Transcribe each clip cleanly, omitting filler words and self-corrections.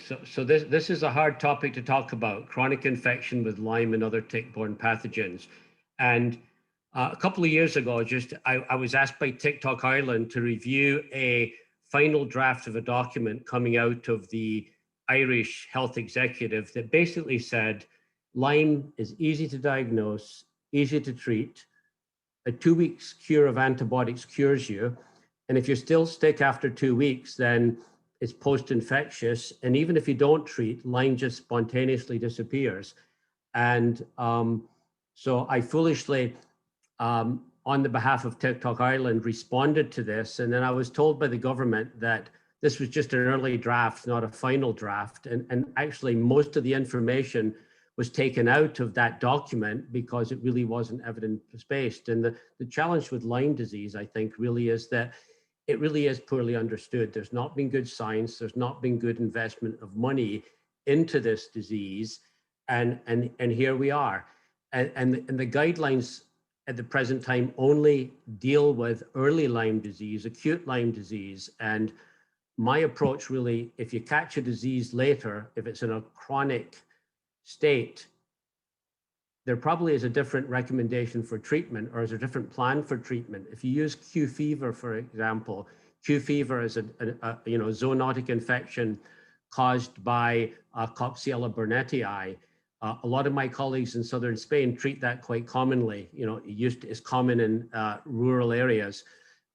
So this is a hard topic to talk about, chronic infection with Lyme and other tick-borne pathogens. And a couple of years ago, I was asked by TikTok Ireland to review a final draft of a document coming out of the Irish health executive that basically said Lyme is easy to diagnose, easy to treat. A 2 weeks cure of antibiotics cures you. And if you're still sick after 2 weeks, then it's post-infectious. And even if you don't treat, Lyme just spontaneously disappears. And so I foolishly, on the behalf of TikTok Ireland, responded to this. And then I was told by the government that this was just an early draft, not a final draft. And actually, most of the information was taken out of that document because it really wasn't evidence-based. And the challenge with Lyme disease, I think, really is that it really is poorly understood. There's not been good science. There's not been good investment of money into this disease. And here we are. And the guidelines at the present time only deal with early Lyme disease, acute Lyme disease. And my approach really, if you catch a disease later, if it's in a chronic state, there probably is a different recommendation for treatment, or is a different plan for treatment. If you use Q fever, for example, Q fever is a zoonotic infection caused by Coxiella burnetii. A lot of my colleagues in southern Spain treat that quite commonly. It's common in rural areas.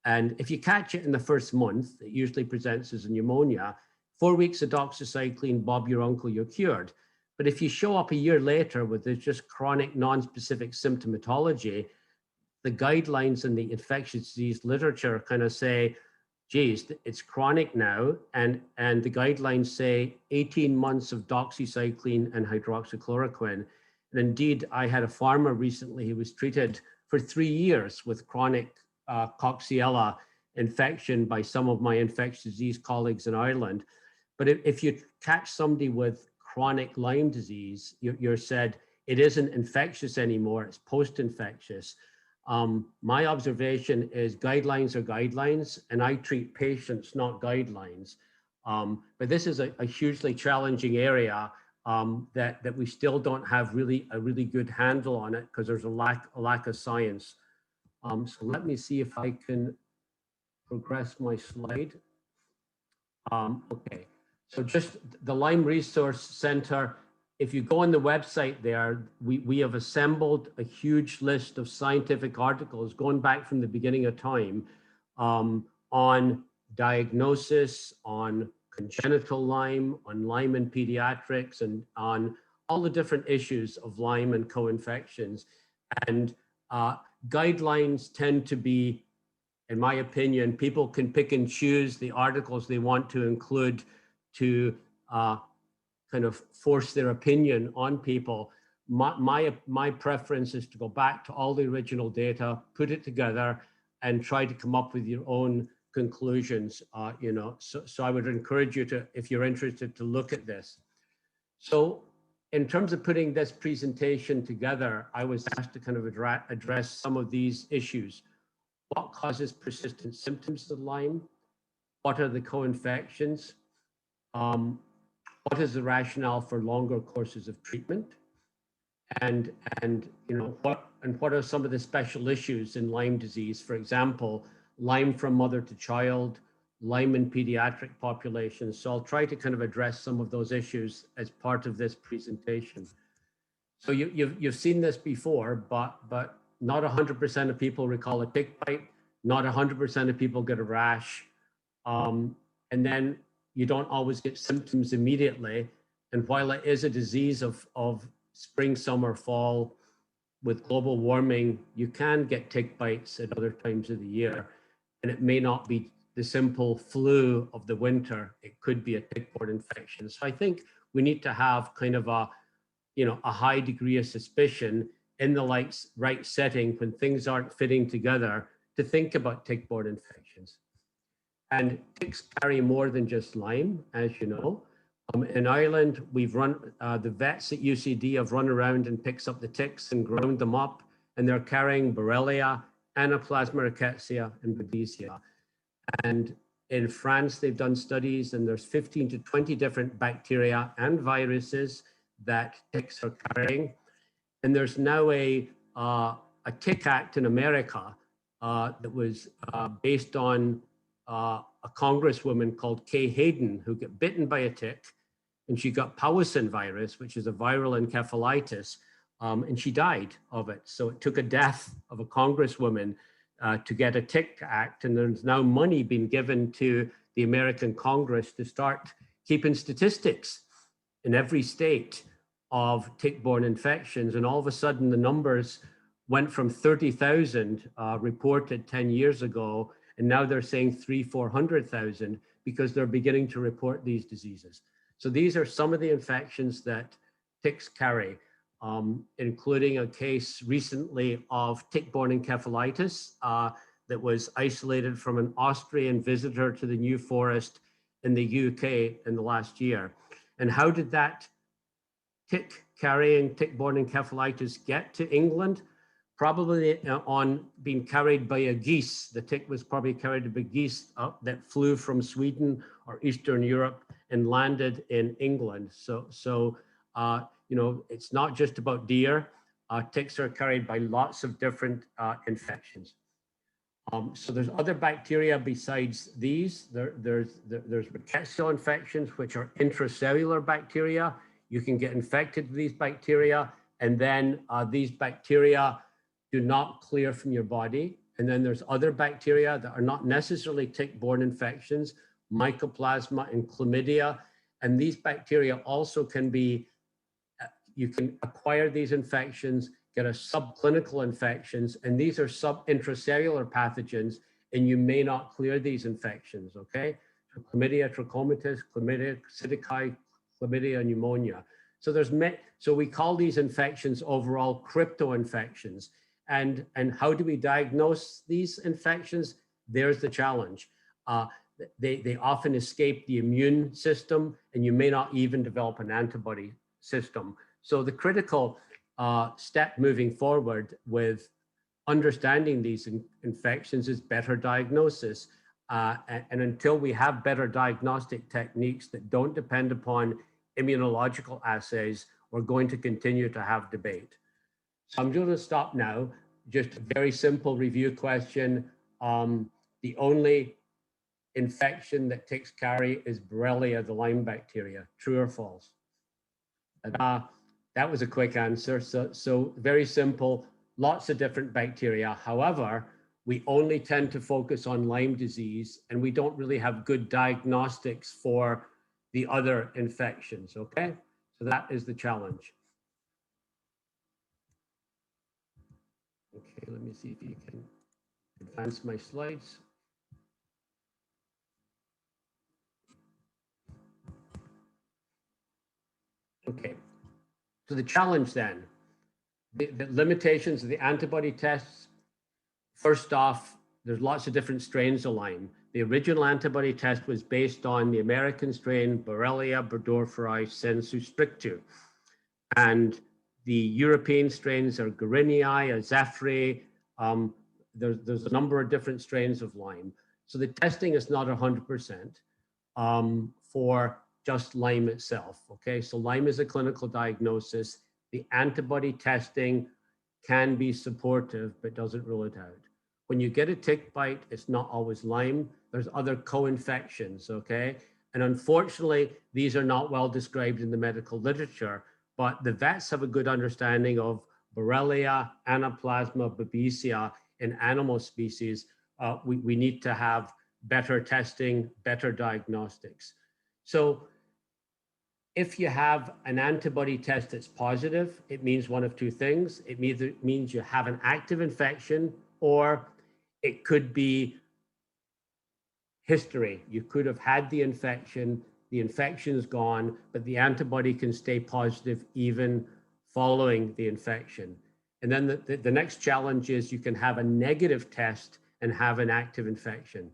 And if you catch it in the first month, it usually presents as a pneumonia. 4 weeks of doxycycline, Bob your uncle, you're cured. But if you show up a year later with this just chronic non-specific symptomatology, the guidelines in the infectious disease literature kind of say, geez, it's chronic now. And the guidelines say 18 months of doxycycline and hydroxychloroquine. And indeed, I had a farmer recently who was treated for 3 years with chronic Coxiella infection by some of my infectious disease colleagues in Ireland. But if you catch somebody with chronic Lyme disease, you're said it isn't infectious anymore, it's post-infectious. My observation is guidelines are guidelines, and I treat patients, not guidelines. But this is a hugely challenging area that we still don't have a really good handle on it because there's a lack of science. So let me see if I can progress my slide. Okay. So just the Lyme Resource Center, if you go on the website there, we have assembled a huge list of scientific articles going back from the beginning of time on diagnosis, on congenital Lyme, on Lyme in pediatrics, and on all the different issues of Lyme and co-infections. And guidelines tend to be, in my opinion, people can pick and choose the articles they want to include to kind of force their opinion on people. My preference is to go back to all the original data, put it together, and try to come up with your own conclusions. So I would encourage you to, if you're interested, to look at this. So in terms of putting this presentation together, I was asked to kind of address some of these issues. What causes persistent symptoms of Lyme? What are the co-infections? What is the rationale for longer courses of treatment? And what are some of the special issues in Lyme disease? For example, Lyme from mother to child, Lyme in pediatric populations. So I'll try to kind of address some of those issues as part of this presentation. So you've seen this before, but not 100% of people recall a tick bite. Not 100% of people get a rash. And then you don't always get symptoms immediately. And while it is a disease of spring, summer, fall, with global warming, you can get tick bites at other times of the year. And it may not be the simple flu of the winter. It could be a tick-borne infection. So I think we need to have kind of a high degree of suspicion in the right setting when things aren't fitting together to think about tick-borne infections. And ticks carry more than just Lyme, as you know. In Ireland, we've run, the vets at UCD have run around and picks up the ticks and ground them up, and they're carrying Borrelia, Anaplasma rickettsia, and Babesia. And In France, they've done studies, and there's 15 to 20 different bacteria and viruses that ticks are carrying. And there's now a tick act in America that was based on a congresswoman called Kay Hayden, who got bitten by a tick, and she got Powassan virus, which is a viral encephalitis, and she died of it. So it took a death of a congresswoman to get a tick act, and there's now money being given to the American Congress to start keeping statistics in every state of tick-borne infections. And all of a sudden, the numbers went from 30,000 reported 10 years ago, and now they're saying 400,000 because they're beginning to report these diseases. So these are some of the infections that ticks carry, including a case recently of tick-borne encephalitis that was isolated from an Austrian visitor to the New Forest in the UK in the last year. And how did that tick-carrying tick-borne encephalitis get to England? Probably on being carried by a geese. The tick was probably carried by geese that flew from Sweden or Eastern Europe and landed in England. So you know, it's not just about deer. Ticks are carried by lots of different infections. So there's other bacteria besides these. There's rickettsial infections, which are intracellular bacteria. You can get infected with these bacteria, and then these bacteria do not clear from your body. And then there's other bacteria that are not necessarily tick-borne infections, mycoplasma and chlamydia. And these bacteria also can be, you can acquire these infections, get a subclinical infections, and these are intracellular pathogens, and you may not clear these infections, okay? So chlamydia trachomatis, chlamydia psittaci, chlamydia pneumonia. So we call these infections overall crypto infections. And how do we diagnose these infections? There's the challenge. They often escape the immune system, and you may not even develop an antibody system. So the critical step moving forward with understanding these infections is better diagnosis. And until we have better diagnostic techniques that don't depend upon immunological assays, we're going to continue to have debate. So I'm going to stop now. Just a very simple review question. The only infection that ticks carry is Borrelia, the Lyme bacteria. True or false? That was a quick answer. So very simple, lots of different bacteria. However, we only tend to focus on Lyme disease, and we don't really have good diagnostics for the other infections, okay? So that is the challenge. Okay, let me see if you can advance my slides. Okay, so the challenge then, the limitations of the antibody tests. First off, there's lots of different strains of Lyme. The original antibody test was based on the American strain Borrelia burgdorferi sensu stricto. And the European strains are Guerinii, Azeffri. There's a number of different strains of Lyme. So the testing is not 100% for just Lyme itself, okay? So Lyme is a clinical diagnosis. The antibody testing can be supportive, but doesn't rule it out. When you get a tick bite, it's not always Lyme. There's other co-infections, okay? And unfortunately, these are not well described in the medical literature, but the vets have a good understanding of Borrelia, Anaplasma, Babesia in animal species. We need to have better testing, better diagnostics. So if you have an antibody test that's positive, it means one of two things. It either means you have an active infection, or it could be history. You could have had the infection's gone, but the antibody can stay positive even following the infection. And then the next challenge is you can have a negative test and have an active infection.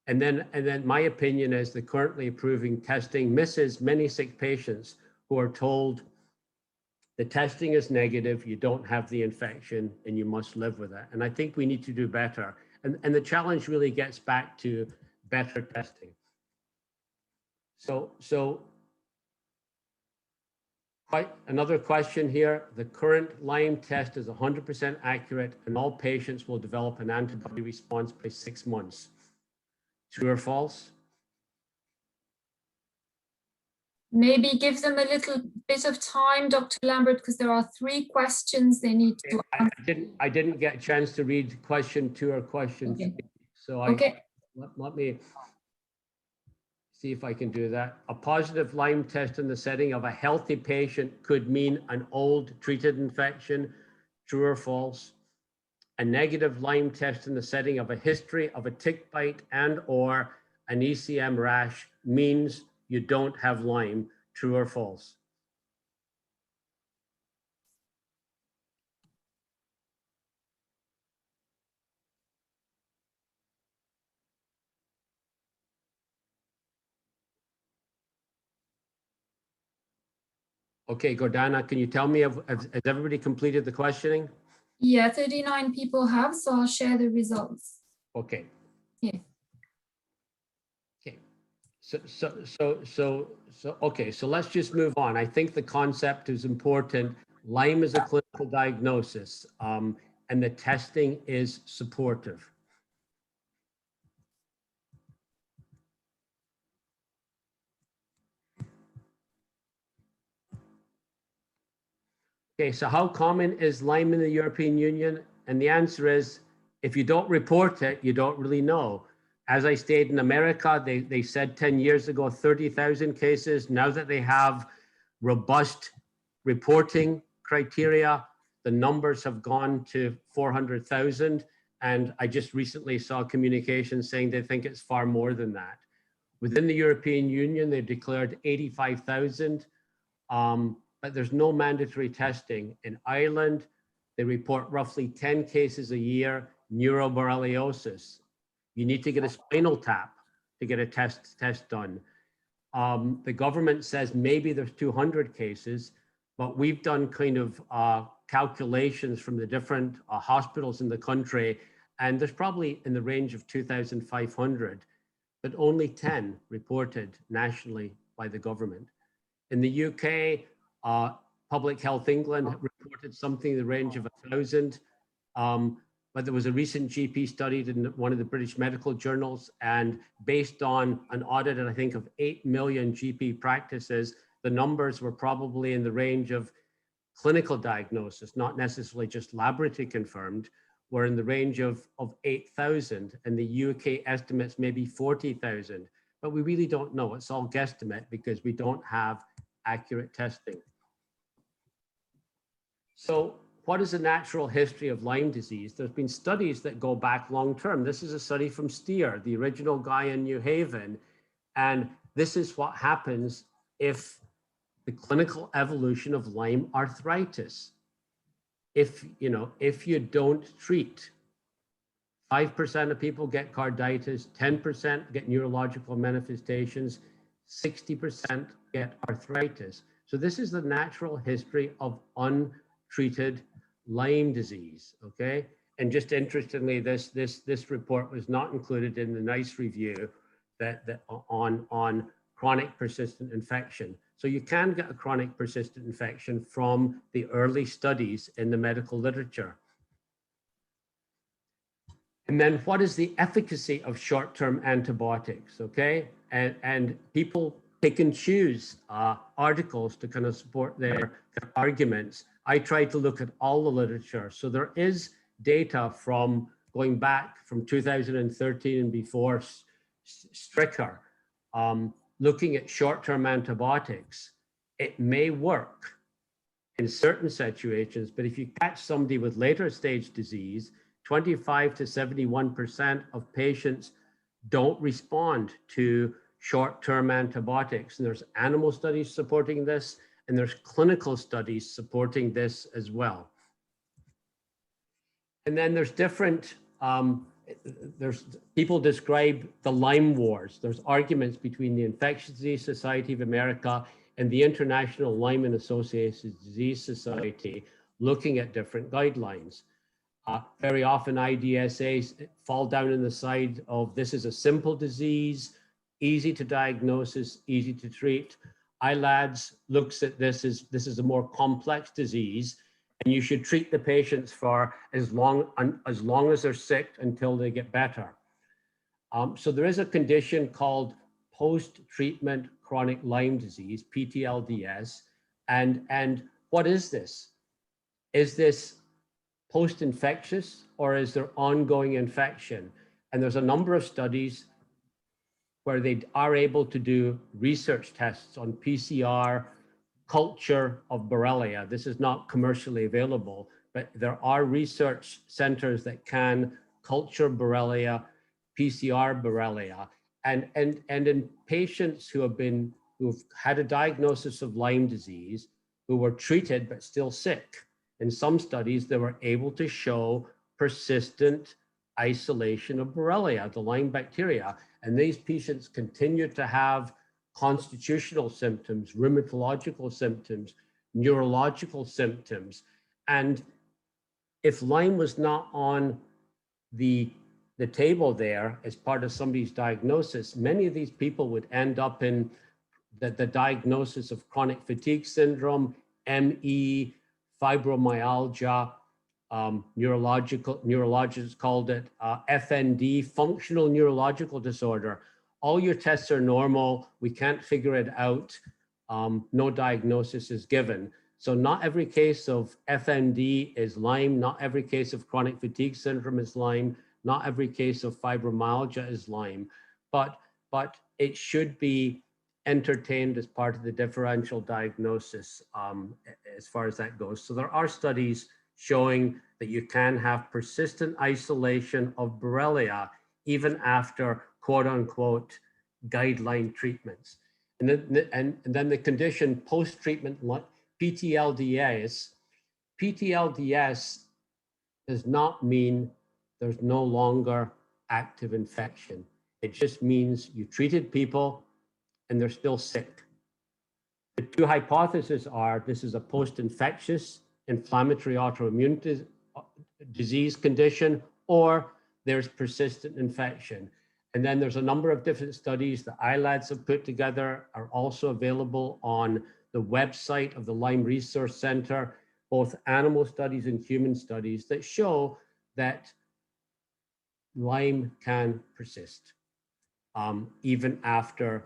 And then my opinion is the currently approving testing misses many sick patients who are told the testing is negative, you don't have the infection, and you must live with it. And I think we need to do better. And the challenge really gets back to better testing. So quite another question here. The current Lyme test is 100% accurate and all patients will develop an antibody response by 6 months. True or false? Maybe give them a little bit of time, Dr. Lambert, because there are 3 questions they need to answer. I didn't get a chance to read question 2 or question 3. So let me see if I can do that. A positive Lyme test in the setting of a healthy patient could mean an old treated infection. True or false? A negative Lyme test in the setting of a history of a tick bite and or an ECM rash means you don't have Lyme. True or false? Okay, Gordana, can you tell me, has everybody completed the questioning? Yeah, 39 people have, so I'll share the results. Okay. Yeah. Okay. Okay, so let's just move on. I think the concept is important. Lyme is a clinical diagnosis, and the testing is supportive. Okay, so how common is Lyme in the European Union? And the answer is, if you don't report it, you don't really know. As I stated, in America, they said 10 years ago, 30,000 cases. Now that they have robust reporting criteria, the numbers have gone to 400,000. And I just recently saw communication saying they think it's far more than that. Within the European Union, they declared 85,000. But there's no mandatory testing. In Ireland, they report roughly 10 cases a year, neuroborreliosis. You need to get a spinal tap to get a test done. The government says maybe there's 200 cases, but we've done kind of calculations from the different hospitals in the country, and there's probably in the range of 2,500, but only 10 reported nationally by the government. In the UK, Public Health England reported something in the range of 1,000, but there was a recent GP study in one of the British medical journals, and based on an audit, I think, of 8 million GP practices, the numbers were probably in the range of clinical diagnosis, not necessarily just laboratory confirmed, were in the range of 8,000, and the UK estimates maybe 40,000. But we really don't know. It's all guesstimate because we don't have accurate testing. So what is the natural history of Lyme disease? There's been studies that go back long term. This is a study from Steer, the original guy in New Haven. And this is what happens if the clinical evolution of Lyme arthritis. If you don't treat, 5% of people get carditis, 10% get neurological manifestations, 60% get arthritis. So this is the natural history of untreated Lyme disease, okay? And just interestingly, this report was not included in the NICE review on chronic persistent infection. So you can get a chronic persistent infection from the early studies in the medical literature. And then what is the efficacy of short-term antibiotics, okay? And people pick and choose articles to kind of support their arguments. I try to look at all the literature. So there is data from going back from 2013 and before Stricker, looking at short-term antibiotics. It may work in certain situations, but if you catch somebody with later stage disease, 25 to 71% of patients don't respond to short-term antibiotics. And there's animal studies supporting this, and there's clinical studies supporting this as well. And then there's different, there's people describe the Lyme wars. There's arguments between the Infectious Disease Society of America and the International Lyme and Associated Disease Society looking at different guidelines. Very often IDSAs fall down in the side of this is a simple disease, easy to diagnose, easy to treat. ILADS looks at this as a more complex disease, and you should treat the patients for as long as they're sick until they get better. So there is a condition called post-treatment chronic Lyme disease, PTLDS, and what is this? Is this post-infectious or is there ongoing infection? And there's a number of studies where they are able to do research tests on PCR culture of Borrelia. This is not commercially available, but there are research centers that can culture Borrelia, PCR Borrelia, and in patients who've had a diagnosis of Lyme disease, who were treated but still sick. In some studies, they were able to show persistent isolation of Borrelia, the Lyme bacteria, and these patients continued to have constitutional symptoms, rheumatological symptoms, neurological symptoms. And if Lyme was not on the table there as part of somebody's diagnosis, many of these people would end up in the diagnosis of chronic fatigue syndrome, ME, fibromyalgia, neurologists called it FND, functional neurological disorder. All your tests are normal. We can't figure it out. No diagnosis is given. So not every case of FND is Lyme. Not every case of chronic fatigue syndrome is Lyme. Not every case of fibromyalgia is Lyme. But it should be entertained as part of the differential diagnosis as far as that goes. So there are studies showing that you can have persistent isolation of Borrelia even after quote unquote guideline treatments. And then the condition post-treatment PTLDS does not mean there's no longer active infection. It just means you treated people and they're still sick. The two hypotheses are this is a post-infectious inflammatory autoimmune disease condition, or there's persistent infection. And then there's a number of different studies that ILADS have put together, are also available on the website of the Lyme Resource Center, both animal studies and human studies that show that Lyme can persist even after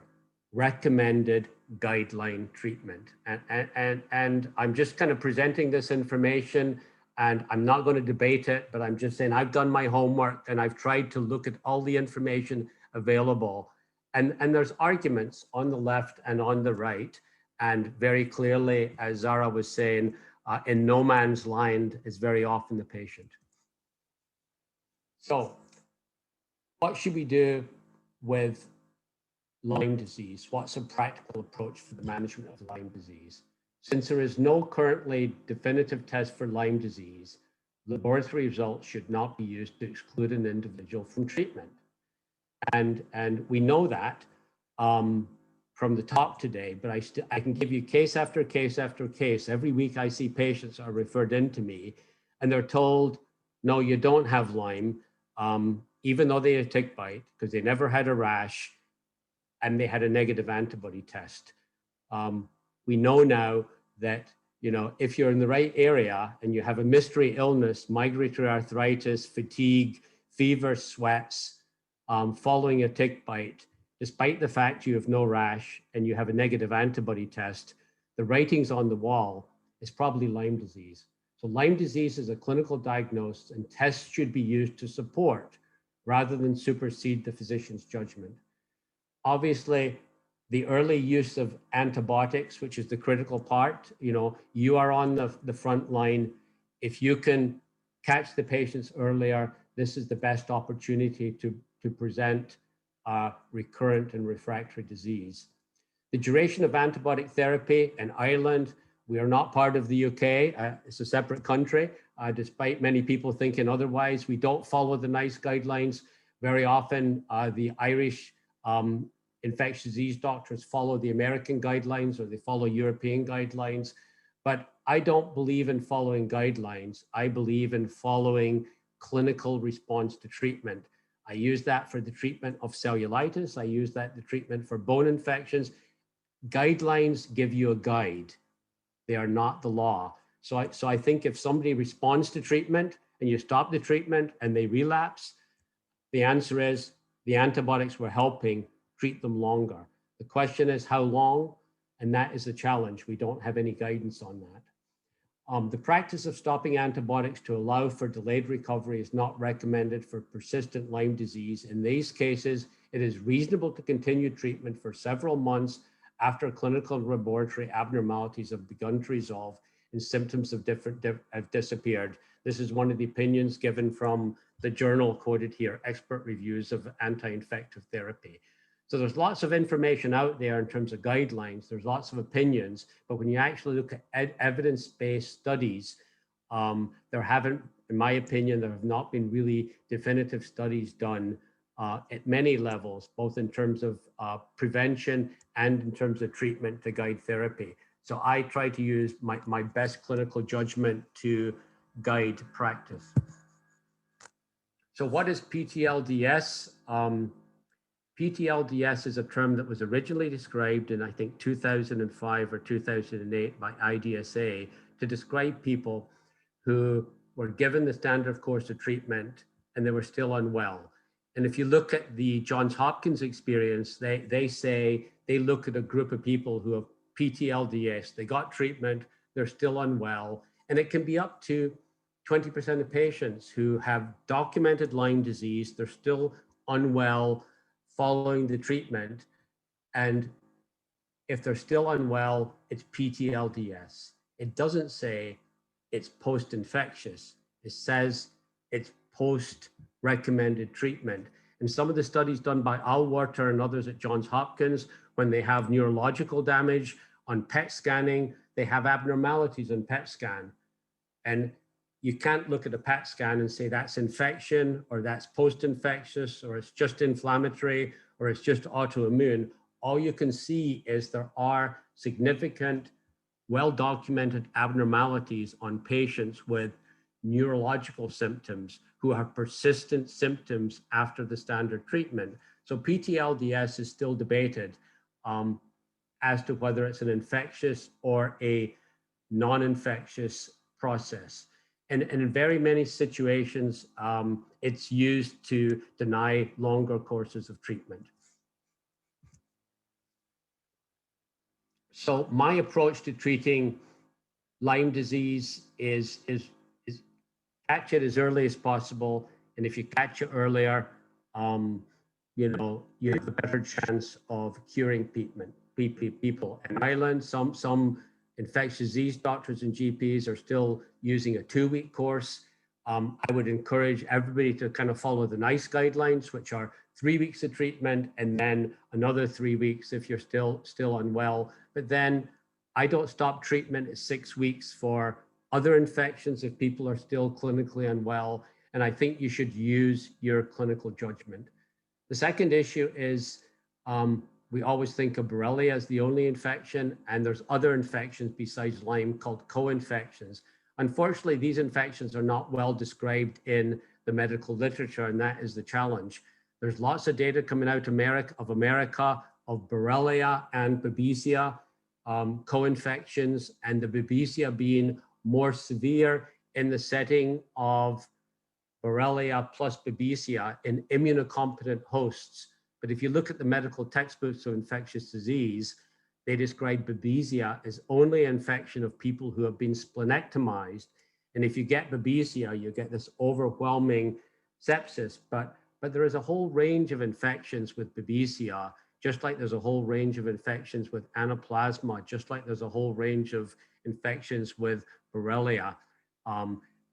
recommended guideline treatment. And I'm just kind of presenting this information, and I'm not going to debate it, but I'm just saying I've done my homework and I've tried to look at all the information available. And there's arguments on the left and on the right. And very clearly, as Zara was saying, in no man's land is very often the patient. So what should we do with Lyme disease? What's a practical approach for the management of Lyme disease? Since there is no currently definitive test for Lyme disease, laboratory results should not be used to exclude an individual from treatment. And we know that from the talk today, but I can give you case after case after case. Every week I see patients are referred in to me and they're told, no, you don't have Lyme, even though they had a tick bite because they never had a rash and they had a negative antibody test. We know now that, you know, if you're in the right area and you have a mystery illness, migratory arthritis, fatigue, fever, sweats, following a tick bite, despite the fact you have no rash and you have a negative antibody test, the writings on the wall is probably Lyme disease. So Lyme disease is a clinical diagnosis and tests should be used to support rather than supersede the physician's judgment. Obviously, the early use of antibiotics, which is the critical part, you know, you are on the front line. If you can catch the patients earlier, this is the best opportunity to present recurrent and refractory disease. The duration of antibiotic therapy in Ireland, we are not part of the UK, it's a separate country, despite many people thinking otherwise. We don't follow the NICE guidelines. Very often the Irish infectious disease doctors follow the American guidelines or they follow European guidelines. But I don't believe in following guidelines. I believe in following clinical response to treatment. I use that for the treatment of cellulitis. I use that the treatment for bone infections. Guidelines give you a guide. They are not the law. So I think if somebody responds to treatment and you stop the treatment and they relapse, the answer is the antibiotics were helping, treat them longer. The question is how long, and that is the challenge. We don't have any guidance on that. The practice of stopping antibiotics to allow for delayed recovery is not recommended for persistent Lyme disease. In these cases, it is reasonable to continue treatment for several months after clinical and laboratory abnormalities have begun to resolve and symptoms have disappeared. This is one of the opinions given from the journal quoted here, Expert Reviews of Anti-Infective Therapy. So there's lots of information out there in terms of guidelines, there's lots of opinions, but when you actually look at evidence-based studies, there haven't, in my opinion, there have not been really definitive studies done at many levels, both in terms of prevention and in terms of treatment to guide therapy. So I try to use my best clinical judgment to guide practice. So what is PTLDS? PTLDS is a term that was originally described in, I think, 2005 or 2008 by IDSA to describe people who were given the standard course of treatment and they were still unwell. And if you look at the Johns Hopkins experience, they say they look at a group of people who have PTLDS, they got treatment, they're still unwell, and it can be up to 20% of patients who have documented Lyme disease, they're still unwell following the treatment. And if they're still unwell, it's PTLDS. It doesn't say it's post-infectious. It says it's post-recommended treatment. And some of the studies done by Allwater and others at Johns Hopkins, when they have neurological damage on PET scanning, they have abnormalities on PET scan. And you can't look at a PET scan and say that's infection or that's post-infectious or it's just inflammatory or it's just autoimmune. All you can see is there are significant, well-documented abnormalities on patients with neurological symptoms who have persistent symptoms after the standard treatment. So PTLDS is still debated as to whether it's an infectious or a non-infectious process. And in very many situations, it's used to deny longer courses of treatment. So my approach to treating Lyme disease is catch it as early as possible. And if you catch it earlier, you know, you have a better chance of curing people. In Ireland, some infectious disease doctors and GPs are still using a 2-week course. I would encourage everybody to kind of follow the NICE guidelines, which are 3 weeks of treatment and then another 3 weeks if you're still unwell. But then I don't stop treatment at 6 weeks for other infections if people are still clinically unwell. And I think you should use your clinical judgment. The second issue is we always think of Borrelia as the only infection, and there's other infections besides Lyme called co-infections. Unfortunately, these infections are not well described in the medical literature, and that is the challenge. There's lots of data coming out of America of Borrelia and Babesia co-infections, and the Babesia being more severe in the setting of Borrelia plus Babesia in immunocompetent hosts. But if you look at the medical textbooks of infectious disease, they describe Babesia as only an infection of people who have been splenectomized. And if you get Babesia, you get this overwhelming sepsis. But there is a whole range of infections with Babesia, just like there's a whole range of infections with Anaplasma, just like there's a whole range of infections with Borrelia.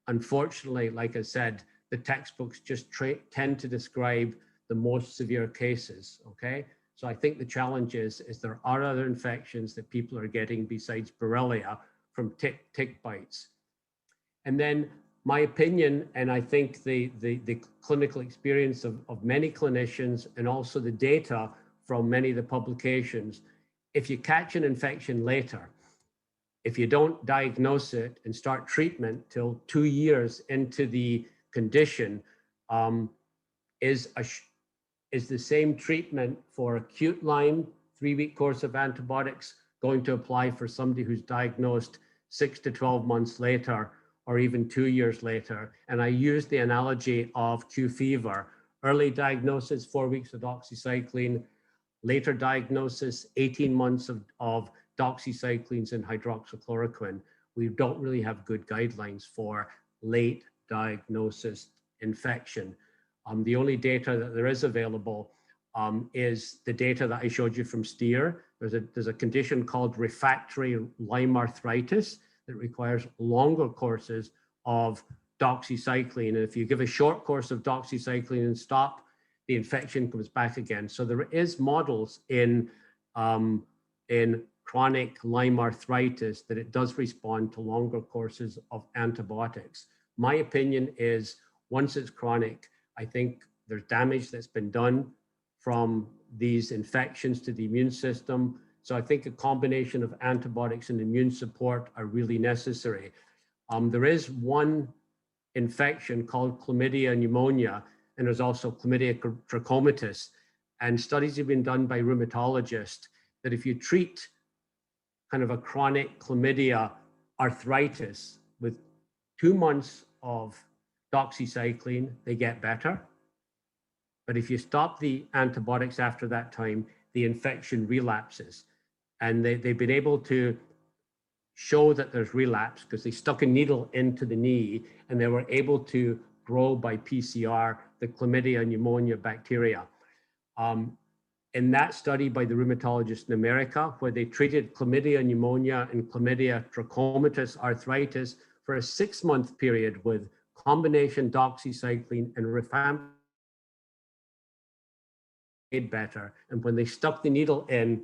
Unfortunately, like I said, the textbooks just tend to describe the most severe cases, okay? So I think the challenge is there are other infections that people are getting besides Borrelia from tick bites. And then my opinion, and I think the clinical experience of many clinicians and also the data from many of the publications, if you catch an infection later, if you don't diagnose it and start treatment till 2 years into the condition, is the same treatment for acute Lyme, 3-week course of antibiotics, going to apply for somebody who's diagnosed 6 to 12 months later, or even 2 years later? And I use the analogy of Q fever. Early diagnosis, 4 weeks of doxycycline. Later diagnosis, 18 months of doxycyclines and hydroxychloroquine. We don't really have good guidelines for late diagnosis infection. The only data that there is available is the data that I showed you from STEER. There's a condition called refractory Lyme arthritis that requires longer courses of doxycycline. And if you give a short course of doxycycline and stop, the infection comes back again. So there is models in chronic Lyme arthritis that it does respond to longer courses of antibiotics. My opinion is, once it's chronic, I think there's damage that's been done from these infections to the immune system. So I think a combination of antibiotics and immune support are really necessary. There is one infection called chlamydia pneumonia, and there's also chlamydia trachomatis. And studies have been done by rheumatologists that if you treat kind of a chronic chlamydia arthritis with 2 months of doxycycline, they get better. But if you stop the antibiotics after that time, the infection relapses. And they've been able to show that there's relapse because they stuck a needle into the knee and they were able to grow by PCR the chlamydia pneumonia bacteria. In that study by the rheumatologist in America, where they treated chlamydia pneumonia and chlamydia trachomatis arthritis for a 6-month period with combination doxycycline and rifampicin, better. And when they stuck the needle in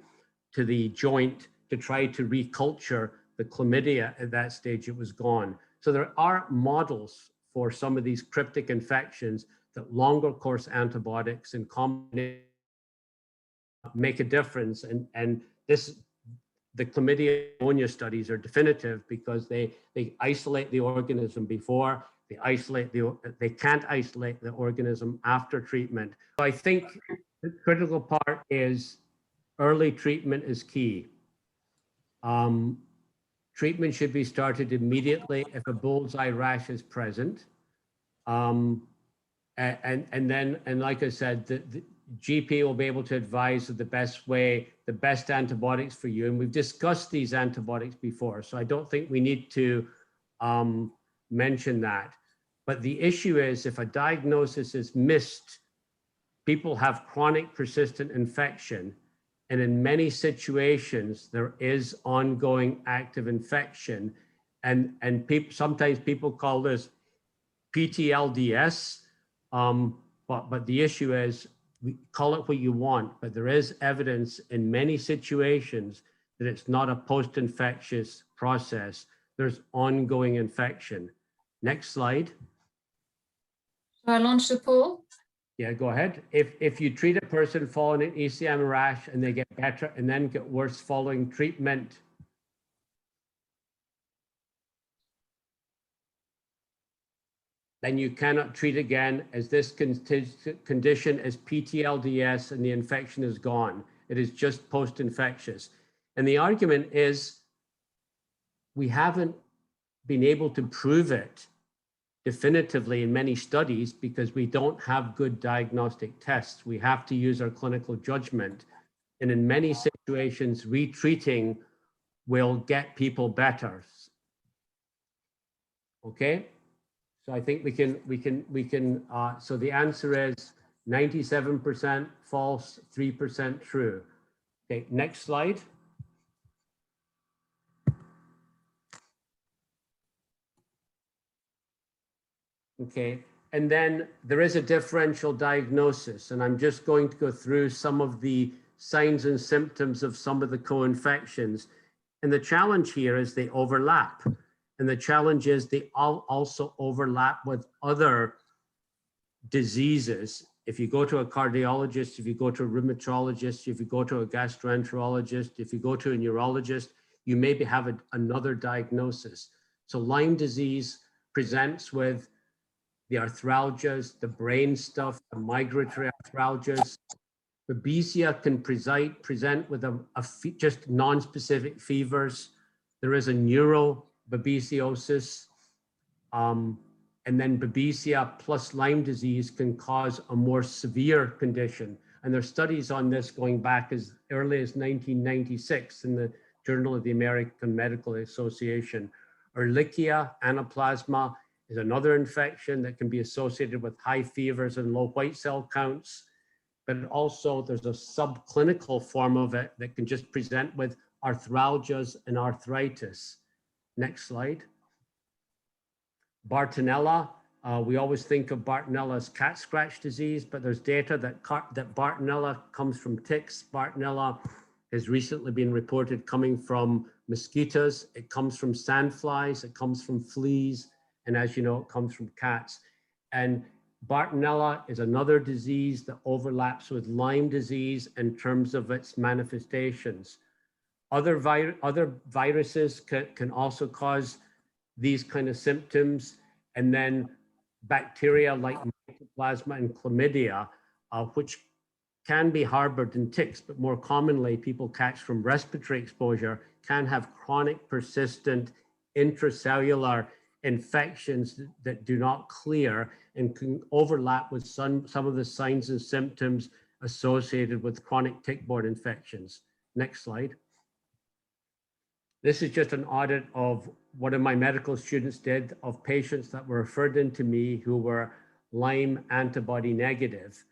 to the joint to try to reculture the chlamydia at that stage, it was gone. So there are models for some of these cryptic infections that longer course antibiotics and combination make a difference. And the chlamydia pneumonia studies are definitive because they isolate the organism before, they can't isolate the organism after treatment. So I think the critical part is early treatment is key. Treatment should be started immediately if a bullseye rash is present. And like I said, the GP will be able to advise of the best way, the best antibiotics for you. And we've discussed these antibiotics before, so I don't think we need to mention that. But the issue is, if a diagnosis is missed, people have chronic persistent infection. And in many situations, there is ongoing active infection. And sometimes people call this PTLDS. But the issue is, we call it what you want, but there is evidence in many situations that it's not a post-infectious process. There's ongoing infection. Next slide. Shall I launch the poll? Yeah, go ahead. If you treat a person following an ECM rash and they get better and then get worse following treatment, then you cannot treat again, as this condition is PTLDS and the infection is gone. It is just post-infectious. And the argument is we haven't been able to prove it definitively in many studies because we don't have good diagnostic tests. We have to use our clinical judgment. And in many situations, retreating will get people better. Okay? So I think we can, so the answer is 97% false, 3% true. Okay, next slide. Okay, and then there is a differential diagnosis, and I'm just going to go through some of the signs and symptoms of some of the co-infections. And the challenge here is they overlap. And the challenge is they all also overlap with other diseases. If you go to a cardiologist, if you go to a rheumatologist, if you go to a gastroenterologist, if you go to a neurologist, you maybe have another diagnosis. So Lyme disease presents with the arthralgias, the brain stuff, the migratory arthralgias. Babesia can present with just non-specific fevers. There is a neurobabesiosis. And then Babesia plus Lyme disease can cause a more severe condition. And there's studies on this going back as early as 1996 in the Journal of the American Medical Association. Ehrlichia anaplasma is another infection that can be associated with high fevers and low white cell counts. But also there's a subclinical form of it that can just present with arthralgias and arthritis. Next slide. Bartonella, we always think of Bartonella as cat scratch disease, but there's data that Bartonella comes from ticks. Bartonella has recently been reported coming from mosquitoes. It comes from sandflies, it comes from fleas, and as you know, it comes from cats. And Bartonella is another disease that overlaps with Lyme disease in terms of its manifestations. Other viruses can also cause these kind of symptoms, and then bacteria like Mycoplasma and Chlamydia, which can be harbored in ticks, but more commonly people catch from respiratory exposure, can have chronic persistent intracellular infections that do not clear and can overlap with some of the signs and symptoms associated with chronic tick-borne infections. Next slide. This is just an audit of one of my medical students did of patients that were referred in to me who were Lyme antibody negative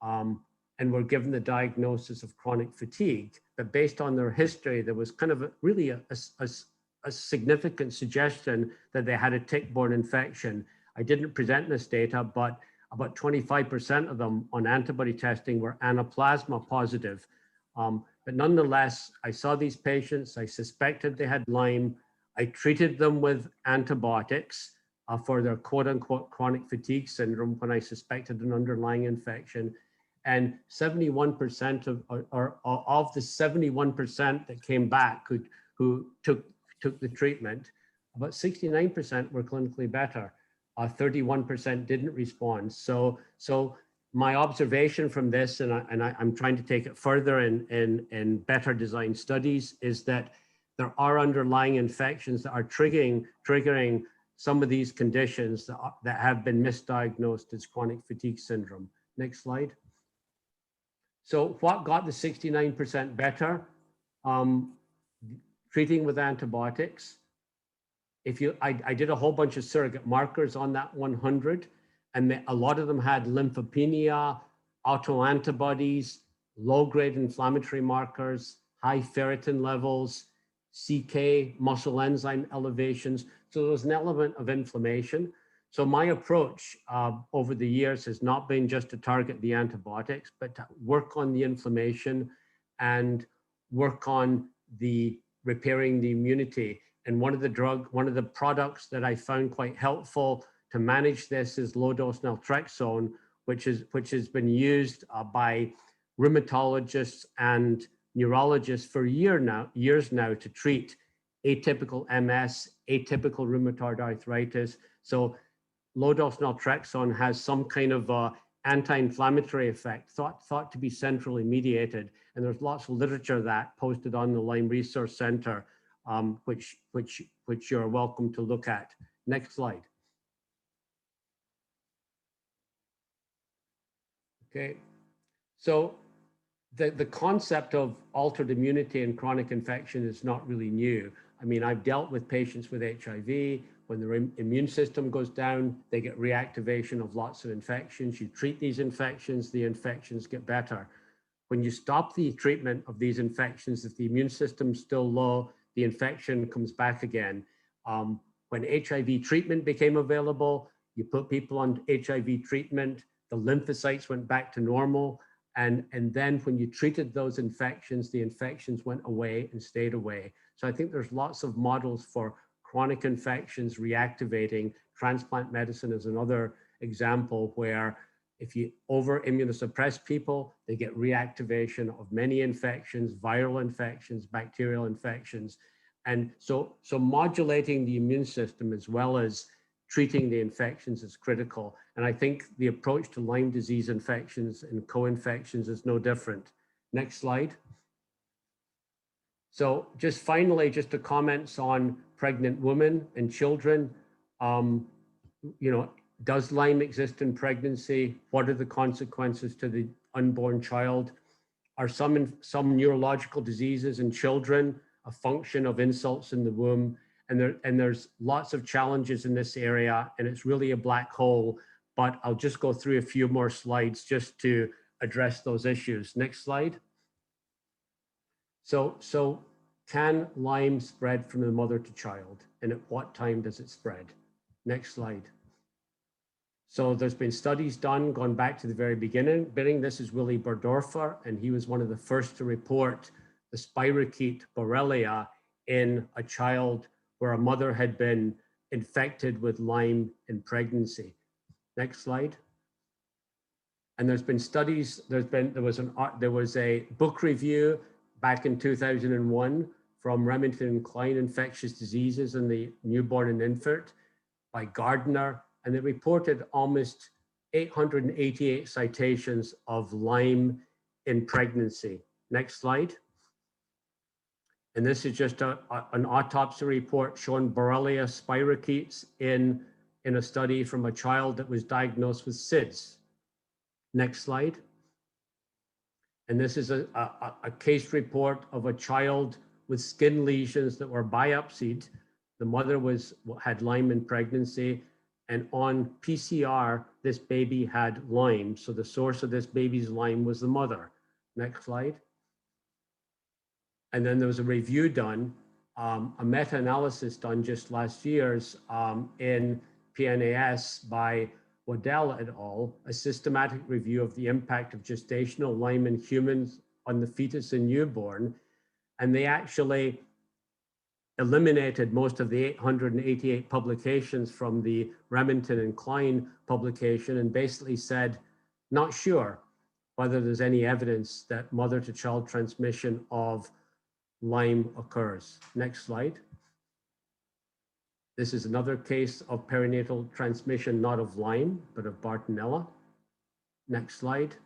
and were given the diagnosis of chronic fatigue. But based on their history, there was kind of really a significant suggestion that they had a tick-borne infection. I didn't present this data, but about 25% of them on antibody testing were anaplasma positive. But nonetheless, I saw these patients, I suspected they had Lyme. I treated them with antibiotics for their quote unquote chronic fatigue syndrome when I suspected an underlying infection. And 71% of the 71% that came back who took the treatment, about 69% were clinically better. 31% didn't respond. So my observation from this, and I'm trying to take it further in better designed studies, is that there are underlying infections that are triggering some of these conditions that have been misdiagnosed as chronic fatigue syndrome. Next slide. So what got the 69% better? Treating with antibiotics. I did a whole bunch of surrogate markers on that 100, and a lot of them had lymphopenia, autoantibodies, low-grade inflammatory markers, high ferritin levels, CK, muscle enzyme elevations. So there was an element of inflammation. So my approach over the years has not been just to target the antibiotics, but to work on the inflammation and work on the repairing the immunity. And one of the products that I found quite helpful to manage this is low-dose naltrexone, which has been used by rheumatologists and neurologists for years now to treat atypical MS, atypical rheumatoid arthritis. So low-dose naltrexone has some kind of anti-inflammatory effect, thought to be centrally mediated. And there's lots of literature that posted on the Lyme Resource Center, which you're welcome to look at. Next slide. Okay, so the concept of altered immunity and chronic infection is not really new. I mean, I've dealt with patients with HIV. When their immune system goes down, they get reactivation of lots of infections. You treat these infections, the infections get better. When you stop the treatment of these infections, if the immune system's still low, the infection comes back again. When HIV treatment became available, you put people on HIV treatment, the lymphocytes went back to normal. And then when you treated those infections, the infections went away and stayed away. So I think there's lots of models for chronic infections reactivating. Transplant medicine is another example where if you over immunosuppress people, they get reactivation of many infections, viral infections, bacterial infections. And so modulating the immune system as well as treating the infections is critical. And I think the approach to Lyme disease infections and co-infections is no different. Next slide. So just finally, just the comments on pregnant women and children. Does Lyme exist in pregnancy? What are the consequences to the unborn child? Are some neurological diseases in children a function of insults in the womb? And there's lots of challenges in this area, and it's really a black hole, but I'll just go through a few more slides just to address those issues. Next slide. So can Lyme spread from the mother to child, and at what time does it spread? Next slide. So there's been studies done, going back to the very beginning. This is Willy Berdorfer, and he was one of the first to report the spirochete Borrelia in a child where a mother had been infected with Lyme in pregnancy. Next slide. And there's been studies, there was a book review back in 2001 from Remington and Klein, Infectious Diseases in the Newborn and Infant by Gardner, and they reported almost 888 citations of Lyme in pregnancy. Next slide. And this is just an autopsy report showing Borrelia spirochetes in a study from a child that was diagnosed with SIDS. Next slide. And this is a case report of a child with skin lesions that were biopsied. The mother had Lyme in pregnancy, and on PCR, this baby had Lyme. So the source of this baby's Lyme was the mother. Next slide. And then there was a review done, a meta-analysis done just last year's in PNAS by Waddell et al., a systematic review of the impact of gestational Lyme in humans on the fetus and newborn. And they actually eliminated most of the 888 publications from the Remington and Klein publication and basically said, not sure whether there's any evidence that mother-to-child transmission of Lyme occurs. Next slide. This is another case of perinatal transmission, not of Lyme, but of Bartonella. Next slide.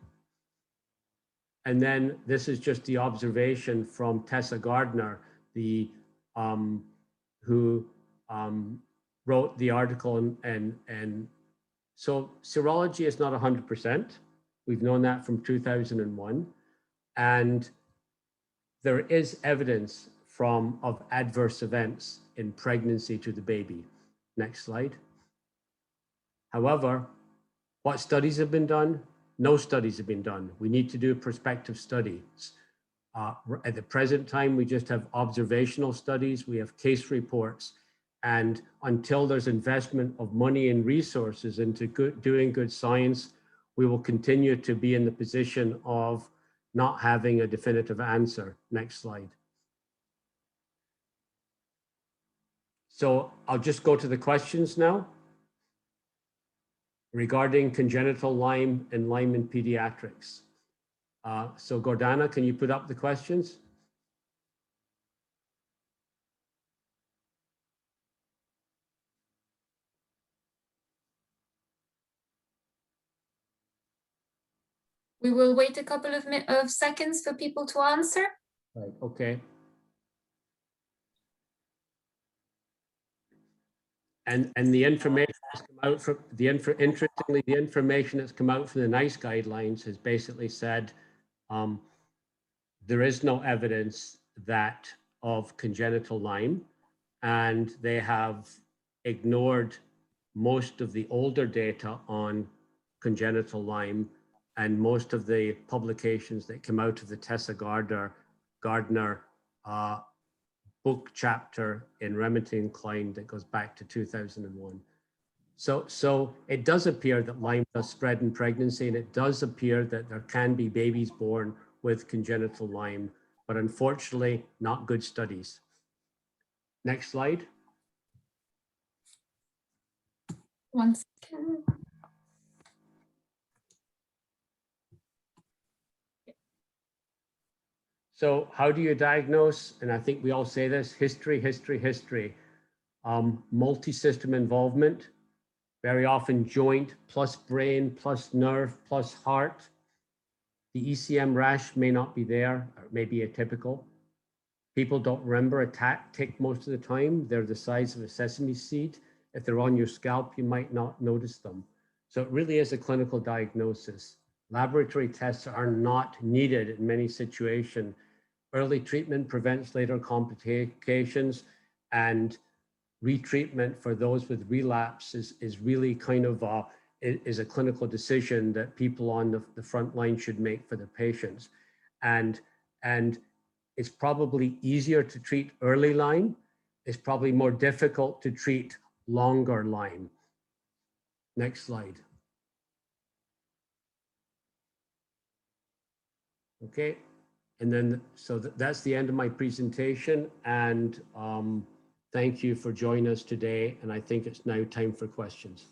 And then this is just the observation from Tessa Gardner, who wrote the article. And so serology is not 100%. We've known that from 2001. And there is evidence of adverse events in pregnancy to the baby. Next slide. However, what studies have been done? No studies have been done. We need to do prospective studies. At the present time, we just have observational studies, we have case reports, and until there's investment of money and resources into doing good science, we will continue to be in the position of not having a definitive answer. Next slide. So I'll just go to the questions now regarding congenital Lyme and Lyme in pediatrics. So Gordana, can you put up the questions? We will wait a couple of seconds for people to answer. Right, okay. And the information that's come out from interestingly, the information that's come out from the NICE guidelines has basically said there is no evidence of congenital Lyme, and they have ignored most of the older data on congenital Lyme and most of the publications that came out of the Tessa Gardner book chapter in Remington and Klein that goes back to 2001. So it does appear that Lyme does spread in pregnancy, and it does appear that there can be babies born with congenital Lyme, but unfortunately, not good studies. Next slide. One second. So how do you diagnose? And I think we all say this: history, history, history. Multi-system involvement, very often joint plus brain plus nerve plus heart. The ECM rash may not be there, or may be atypical. People don't remember a tick most of the time. They're the size of a sesame seed. If they're on your scalp, you might not notice them. So it really is a clinical diagnosis. Laboratory tests are not needed in many situations. Early treatment prevents later complications, and retreatment for those with relapse is really kind of is a clinical decision that people on the front line should make for the patients. And it's probably easier to treat early line. It's probably more difficult to treat longer line. Next slide. Okay, and then so that's the end of my presentation, and thank you for joining us today, and I think it's now time for questions.